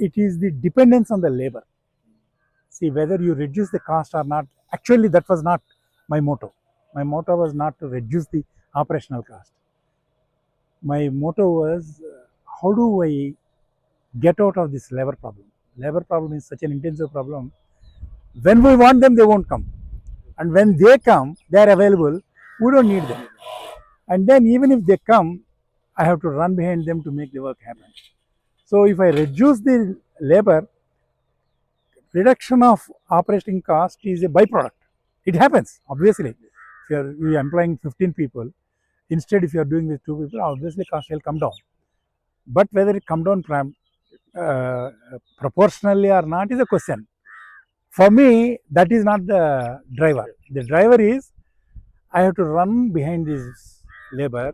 it is the dependence on the labor. See, whether you reduce the cost or not, actually that was not my motto. My motto was not to reduce the operational cost. My motto was, how do I get out of this labor problem? Labor problem is such an intensive problem. When we want them, they won't come. And when they come, they are available, we don't need them. And then even if they come, I have to run behind them to make the work happen. So if I reduce the labor, reduction of operating cost is a byproduct. It happens, obviously. If you are employing 15 people, instead if you are doing with 2 people, obviously cost will come down. But whether it come down proportionally or not is a question. For me, that is not the driver. The driver is, I have to run behind this labor,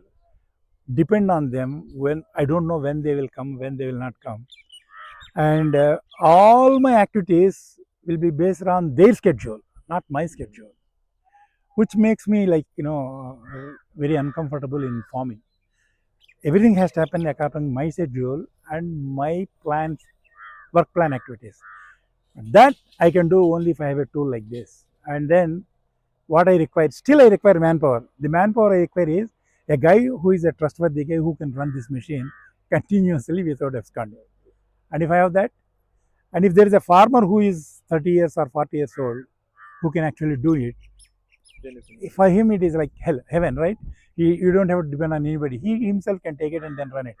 depend on them when I don't know when they will come, when they will not come. And all my activities will be based on their schedule, not my schedule, which makes me very uncomfortable in farming. Everything has to happen according to my schedule and my plans, work plan activities. That I can do only if I have a tool like this. And then what I require, still I require manpower. The manpower I require is a guy who is a trustworthy guy who can run this machine continuously without absconding. And if I have that, and if there is a farmer who is 30 years or 40 years old who can actually do it, for him it is like hell, heaven, right? You don't have to depend on anybody. He himself can take it and then run it.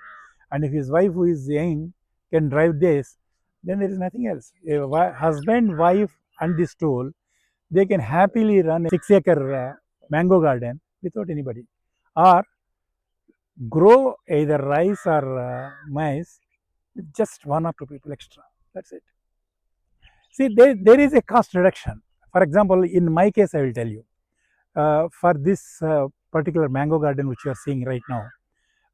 And if his wife, who is young, can drive this, then there is nothing else. A husband, wife, and this tool, they can happily run a 6-acre mango garden without anybody, or grow either rice or maize with just 1 or 2 people extra. That's it. See, there is a cost reduction. For example, in my case, I will tell you, for this particular mango garden which you are seeing right now,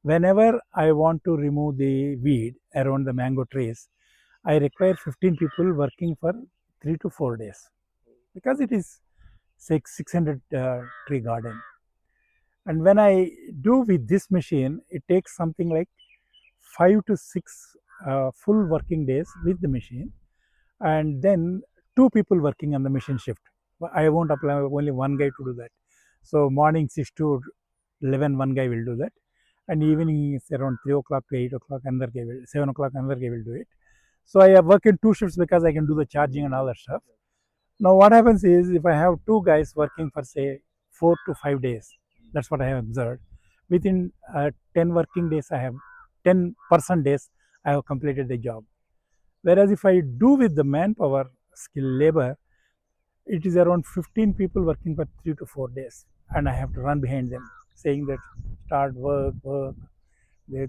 whenever I want to remove the weed around the mango trees, I require 15 people working for 3 to 4 days, because it is 600 tree garden. And when I do with this machine, it takes something like 5 to 6 full working days with the machine, and then 2 people working on the machine shift. I won't apply only one guy to do that. So morning 6 to 11, one guy will do that, and evening is around 3 o'clock to 8 o'clock, another guy will, 7 o'clock, another guy will do it. So I work in 2 shifts because I can do the charging and all that stuff. Now what happens is, if I have 2 guys working for say 4 to 5 days, that's what I have observed. Within 10 working days, I have 10% days, I have completed the job. Whereas if I do with the manpower, skill labor, it is around 15 people working for 3 to 4 days, and I have to run behind them, saying that start work. They,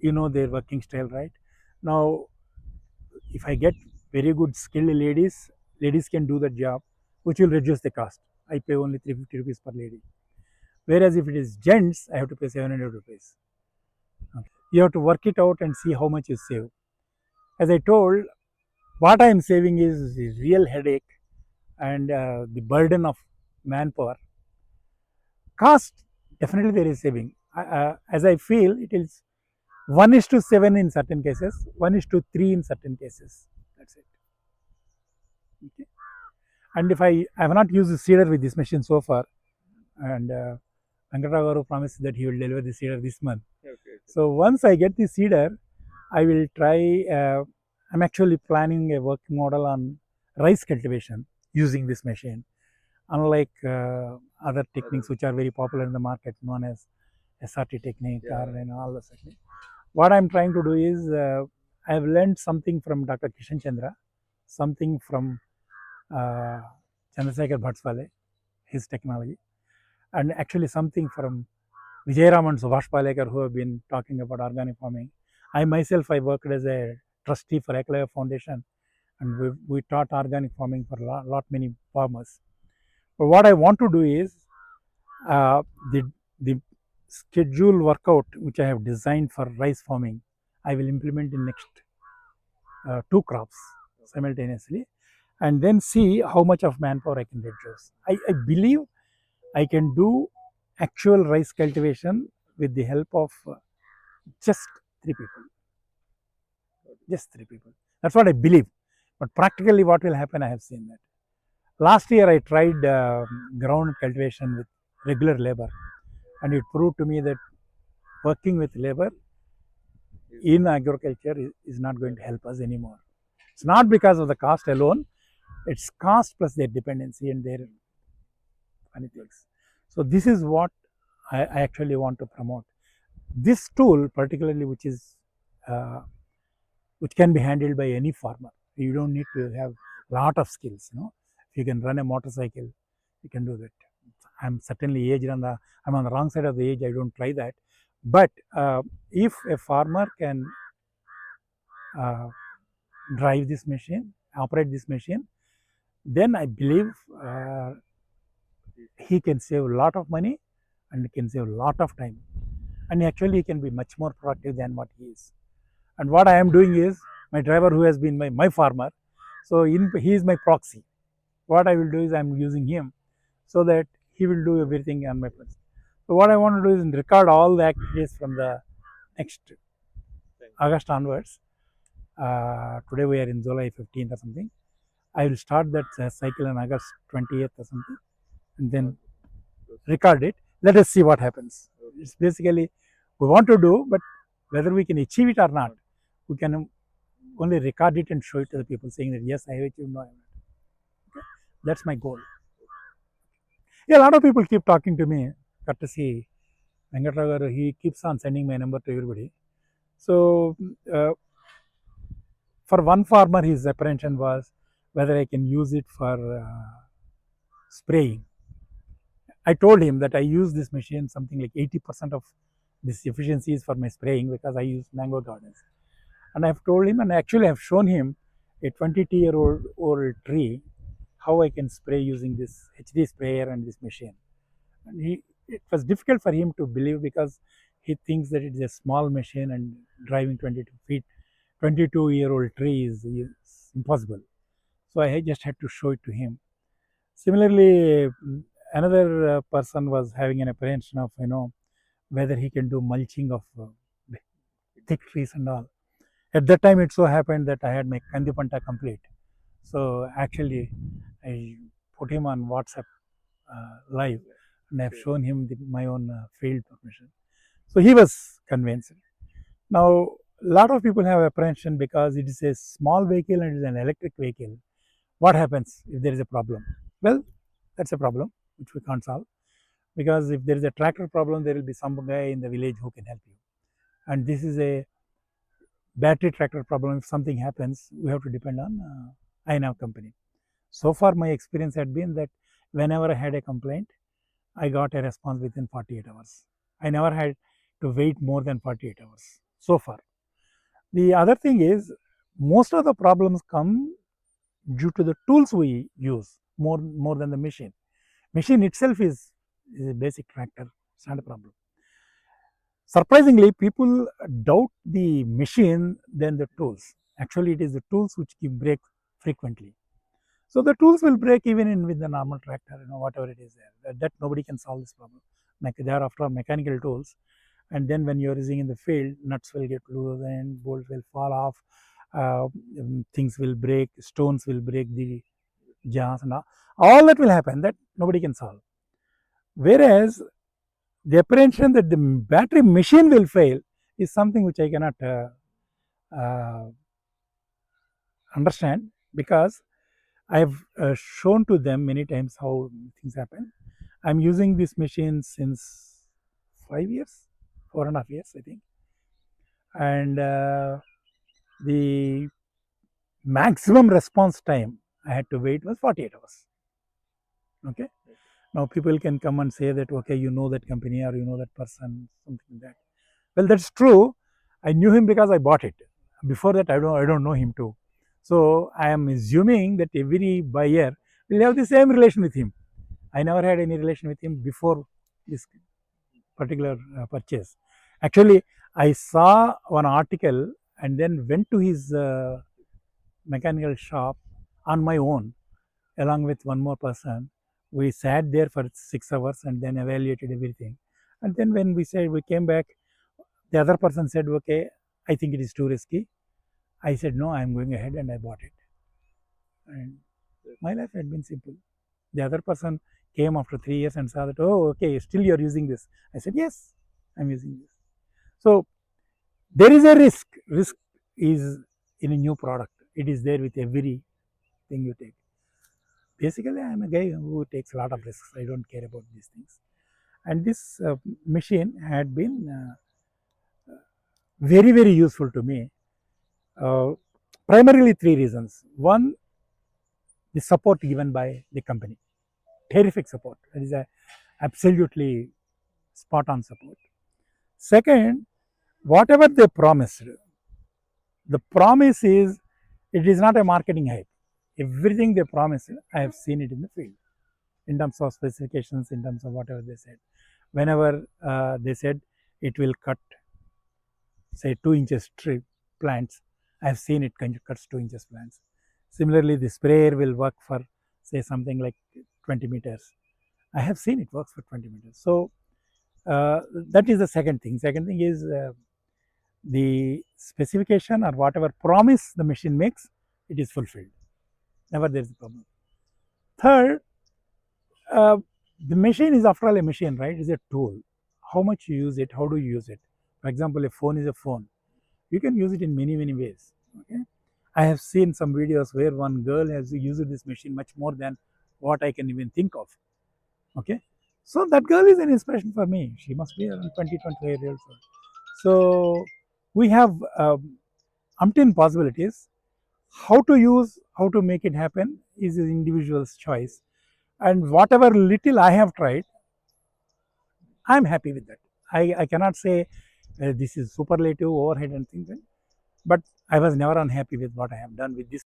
their working style, right? Now, if I get very good skilled ladies can do the job, which will reduce the cost. I pay only 350 rupees per lady. Whereas if it is gents, I have to pay 700 rupees. Okay. You have to work it out and see how much you save. As I told, what I am saving is the real headache and the burden of manpower. Cost, definitely there is saving. As I feel, it is 1:7 in certain cases, 1:3 in certain cases. That's it. Okay. And if I have not used the seeder with this machine so far, and Venkatagaru promised that he will deliver the seeder this month. Okay. So once I get the seeder, I will try. I'm actually planning a working model on rice cultivation using this machine, unlike other techniques which are very popular in the market, known as SRT technique or all those techniques. What I'm trying to do is, I have learned something from Dr. Kishan Chandra, something from Chandrasekhar Bhatswale, his technology, and actually something from Vijayram and Subhash Palekar, who have been talking about organic farming. I myself, I worked as a trustee for Eklavya Foundation, and we taught organic farming for many farmers. But what I want to do is, the schedule workout which I have designed for rice farming, I will implement in next 2 crops simultaneously, and then see how much of manpower I can reduce. I believe I can do actual rice cultivation with the help of just 3 people. Just 3 people. That's what I believe. But practically, what will happen, I have seen that. Last year, I tried ground cultivation with regular labor, and it proved to me that working with labor in agriculture is not going to help us anymore. It's not because of the cost alone, it's cost plus their dependency and their funny things. So, this is what I actually want to promote. This tool, particularly, uh, which can be handled by any farmer. You don't need to have lot of skills. If you can run a motorcycle, you can do that. I'm certainly aged I'm on the wrong side of the age. I don't try that. But if a farmer can uh, drive this machine, operate this machine, then I believe he can save a lot of money and he can save a lot of time. And actually, he can be much more productive than what he is. And what I am doing is, my driver who has been my farmer, so he is my proxy. What I will do is I am using him so that he will do everything on my place. So what I want to do is record all the activities from the next August onwards. Today we are in July 15th or something. I will start that cycle on August 20th or something, and then record it. Let us see what happens. It's basically we want to do, but whether we can achieve it or not, we can only record it and show it to the people, saying that yes, I have achieved. No, I have not. Okay? That's my goal. Yeah, a lot of people keep talking to me. Courtesy, Venkatragar, he keeps on sending my number to everybody. So, for one farmer, his apprehension was whether I can use it for spraying. I told him that I use this machine something like 80% of this efficiency is for my spraying because I use mango gardens. And I've told him, and actually I've shown him a 22-year-old tree how I can spray using this HD sprayer and this machine. And it was difficult for him to believe because he thinks that it is a small machine and driving 22 feet, 22-year-old tree is impossible. So I just had to show it to him. Similarly, another person was having an apprehension of whether he can do mulching of thick trees and all. At that time, it so happened that I had my Kandipanta complete. So actually, I put him on WhatsApp live, and I've shown him my own field permission. So he was convinced. Now, a lot of people have apprehension because it is a small vehicle and it is an electric vehicle. What happens if there is a problem? Well, that's a problem which we can't solve, because if there is a tractor problem, there will be some guy in the village who can help you. And this is a battery tractor problem. If something happens, we have to depend on INAV company. So far, my experience had been that whenever I had a complaint, I got a response within 48 hours. I never had to wait more than 48 hours so far. The other thing is, most of the problems come due to the tools we use more than the machine. Machine itself is a basic tractor, it's not a problem. Surprisingly, people doubt the machine than the tools. Actually, it is the tools which break frequently. So the tools will break even with the normal tractor, whatever it is there. That nobody can solve this problem. Like they are after all mechanical tools, and then when you are using in the field, nuts will get loose and bolts will fall off. Things will break, stones will break the jaws, and all that will happen. That nobody can solve. Whereas the apprehension that the battery machine will fail is something which I cannot understand, because I have shown to them many times how things happen. I'm using this machine since 5 years, 4.5 years, I think. And the maximum response time I had to wait was 48 hours. Okay. Now people can come and say that, okay, you know that company or you know that person, something like that. Well, that's true. I knew him because I bought it. Before that, I don't know him too. So I am assuming that every buyer will have the same relation with him. I never had any relation with him before this particular purchase. Actually, I saw one article and then went to his mechanical shop on my own, along with one more person. We sat there for 6 hours and then evaluated everything. And then when we came back, the other person said, okay, I think it is too risky. I said, no, I'm going ahead, and I bought it. And my life had been simple. The other person came after 3 years and saw that, oh, okay, still you're using this. I said, yes, I'm using this. So there is a risk. Risk is in a new product. It is there with every thing you take. Basically, I'm a guy who takes a lot of risks. I don't care about these things. And this machine had been very, very useful to me. Primarily three reasons. One, the support given by the company. Terrific support. That is a absolutely spot on support. Second, whatever they promised, the promise is, it is not a marketing hype. Everything they promised, I have seen it in the field, in terms of specifications, in terms of whatever they said. Whenever they said it will cut, say, 2 inches tree plants, I have seen it cuts 2 inches plants. Similarly, the sprayer will work for, say, something like 20 meters. I have seen it works for 20 meters. So that is the second thing. Second thing is the specification or whatever promise the machine makes, it is fulfilled. Never there is a problem. Third, the machine is after all a machine, right? It is a tool. How much you use it, how do you use it? For example, a phone is a phone. You can use it in many, many ways. Okay? I have seen some videos where one girl has used this machine much more than what I can even think of. Okay? So that girl is an inspiration for me. She must be around 20, 25 years old. So we have umpteen possibilities. How to use, how to make it happen is an individual's choice. And whatever little I have tried, I'm happy with that. I cannot say this is superlative, overhead, and things, but I was never unhappy with what I have done with this.